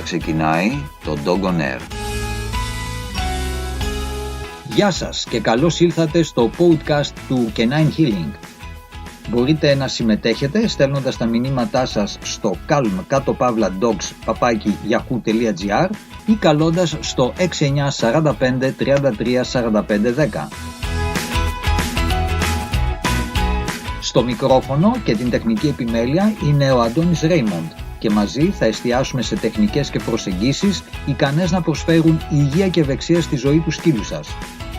ξεκινάει το Dog on Air. Γεια σας και καλώς ήλθατε στο podcast του Canine Healing. Μπορείτε να συμμετέχετε στέλνοντας τα μηνύματά σας στο calm_dogs@yahoo.gr ή καλώντας στο 69 45 33 45 10. Στο μικρόφωνο και την τεχνική επιμέλεια είναι ο Αντώνης Ρέιμοντ και μαζί θα εστιάσουμε σε τεχνικές και προσεγγίσεις ικανές να προσφέρουν υγεία και ευεξία στη ζωή του σκύλου σας,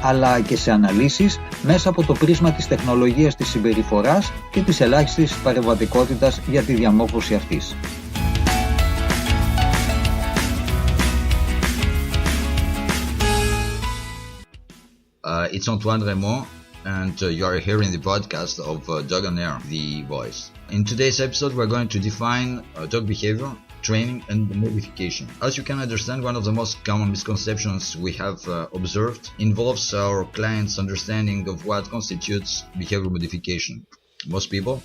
αλλά και σε αναλύσεις μέσα από το πρίσμα της τεχνολογίας της συμπεριφοράς και της ελάχιστης παρεμβατικότητας για τη διαμόρφωση αυτής. It's Antoine Raymond, and you are hearing the podcast of Dog on Air, the voice. In today's episode, we're going to define dog behavior, training, and modification. As you can understand, one of the most common misconceptions we have observed involves our clients' understanding of what constitutes behavior modification. Most people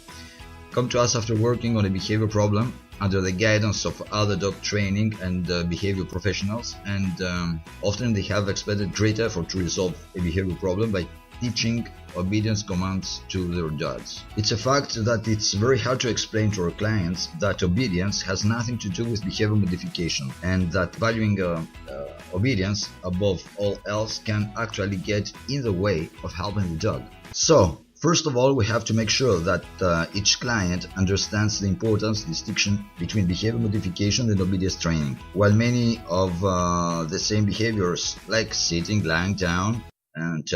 come to us after working on a behavior problem under the guidance of other dog training and behavior professionals, and often they have expended great effort to resolve a behavior problem by teaching obedience commands to their dogs. It's a fact that it's very hard to explain to our clients that obedience has nothing to do with behavior modification, and that valuing obedience above all else can actually get in the way of helping the dog. So, first of all, we have to make sure that each client understands the importance distinction between behavior modification and obedience training. While many of the same behaviors, like sitting, lying down, etc.,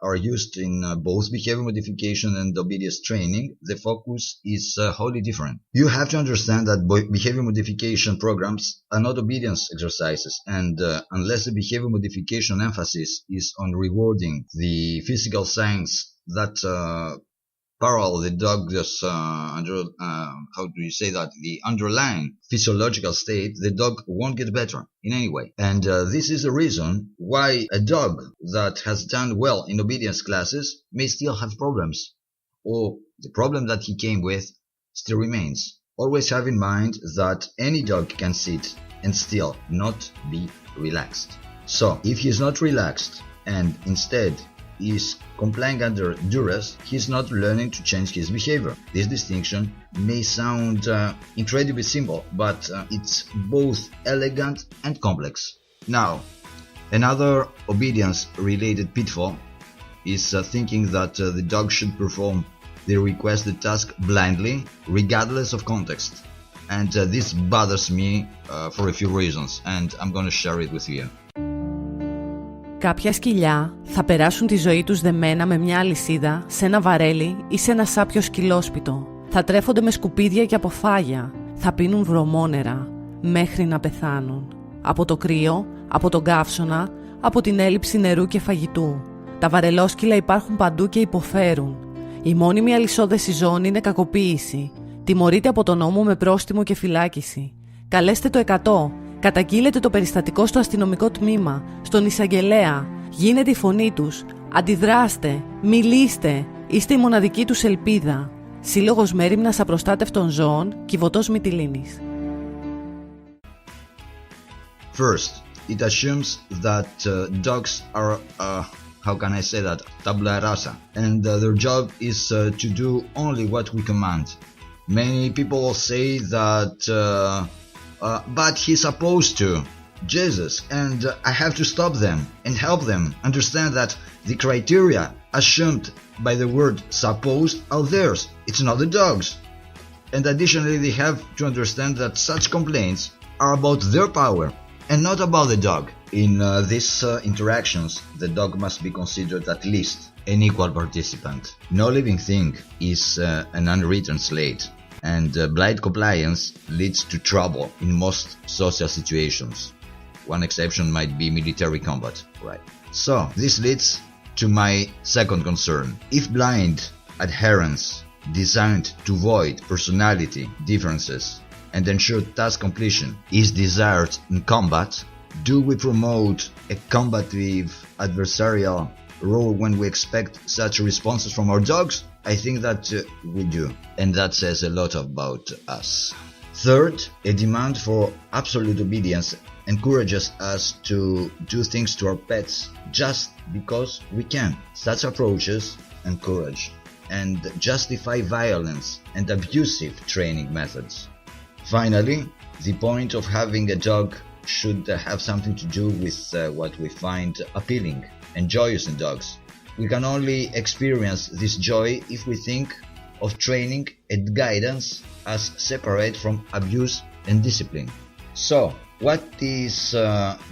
are used in both behavior modification and obedience training, the focus is wholly different. You have to understand that behavior modification programs are not obedience exercises, and unless the behavior modification emphasis is on rewarding the physical signs that parallel the dog's the underlying physiological state, the dog won't get better in any way. And this is the reason why a dog that has done well in obedience classes may still have problems, or the problem that he came with still remains. Always have in mind that any dog can sit and still not be relaxed. So, if he is not relaxed and instead is complying under duress, he's not learning to change his behavior. This distinction may sound incredibly simple, but it's both elegant and complex. Now, another obedience-related pitfall is thinking that the dog should perform the requested task blindly, regardless of context. And this bothers me for a few reasons, and I'm going to share it with you. Κάποια σκυλιά θα περάσουν τη ζωή τους δεμένα με μια αλυσίδα σε ένα βαρέλι ή σε ένα σάπιο σκυλόσπιτο. Θα τρέφονται με σκουπίδια και αποφάγια. Θα πίνουν βρωμόνερα μέχρι να πεθάνουν. Από το κρύο, από τον καύσωνα, από την έλλειψη νερού και φαγητού. Τα βαρελόσκυλα υπάρχουν παντού και υποφέρουν. Η μόνιμη αλυσόδεση ζώων είναι κακοποίηση. Τιμωρείται από τον νόμο με πρόστιμο και φυλάκιση. Καλέστε το 100. Καταγγείλετε το περιστατικό στο αστυνομικό τμήμα, στον εισαγγελέα. Γίνετε η φωνή τους. Αντιδράστε. Μιλήστε. Είστε η μοναδική τους ελπίδα. Σύλλογος μέριμνας απροστάτευτων ζώων, Κιβωτός Μυτιλήνης. First, it assumes that dogs are, how can I say that, tabula rasa, and their job is to do only what we command. Many people will say that but he's supposed to. Jesus, and I have to stop them and help them understand that the criteria assumed by the word supposed are theirs. It's not the dog's. And additionally, they have to understand that such complaints are about their power and not about the dog. In these interactions, the dog must be considered at least an equal participant. No living thing is an unwritten slate. And blind compliance leads to trouble in most social situations. One exception might be military combat, right? So, this leads to my second concern. If blind adherence designed to avoid personality differences and ensure task completion is desired in combat, do we promote a combative adversarial role when we expect such responses from our dogs? I think that we do, and that says a lot about us. Third, a demand for absolute obedience encourages us to do things to our pets just because we can. Such approaches encourage and justify violence and abusive training methods. Finally, the point of having a dog should have something to do with what we find appealing and joyous in dogs. We can only experience this joy if we think of training and guidance as separate from abuse and discipline. So, what is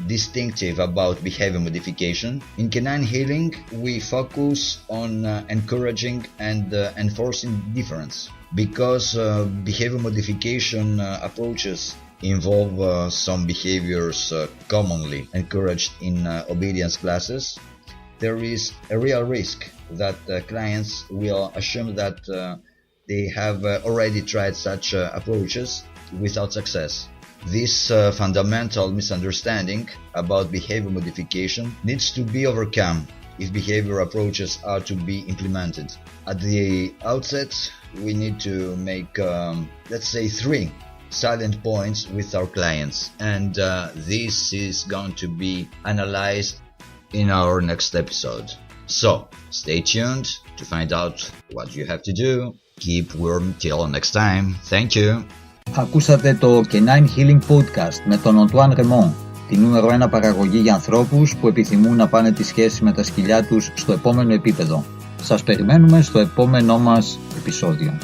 distinctive about behavior modification? In canine healing, we focus on encouraging and enforcing difference. Because behavior modification approaches involve some behaviors commonly encouraged in obedience classes, there is a real risk that clients will assume that they have already tried such approaches without success. This fundamental misunderstanding about behavior modification needs to be overcome if behavior approaches are to be implemented. At the outset, we need to make, let's say, 3 silent points with our clients, and this is going to be analyzed in our next episode. So, stay tuned to find out what you have to do. Keep warm till next time. Thank you. Ακούσατε το Canine Healing Podcast με τον Antoine Raymond, τη νούμερο 1 παραγωγή για ανθρώπους που επιθυμούν να πάνε τη σχέση με τα σκυλιά τους στο επόμενο επίπεδο. Σας περιμένουμε στο επόμενό μας επεισόδιο.